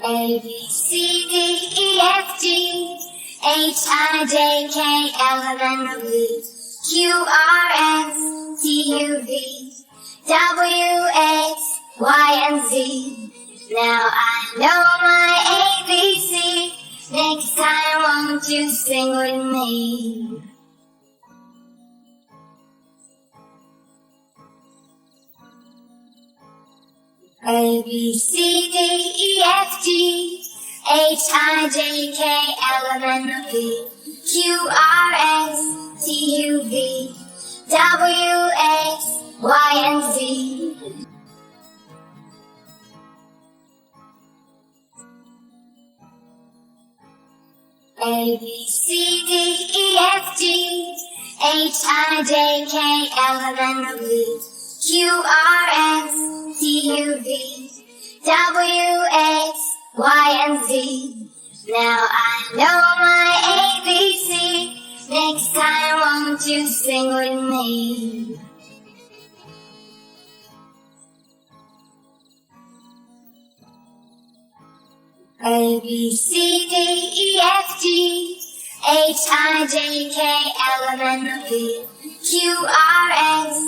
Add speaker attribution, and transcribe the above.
Speaker 1: A, B, C, D, E, F, G, H, I, J, K, L, M, N, O, P, Q, R, S, T, U, V, W, X, Y, and Z. Now I know my ABC. Next time won't you sing with me? A, B, C, D, E, F, G, H, I, J, K, L, M, N, O, P, Q, R, S, T, U, V, W, X, Y, and Z. A, B, C, D, E, F, G, H, I, J, K, L, M, N, O, P, Q, R, S, T, U, V, W, X, Y, and Z. Now I know my ABC. Next time won't you sing with me? A, B, C, D, E, F, G, H, I, J, K, L, M, N, O, P, Q, R, S,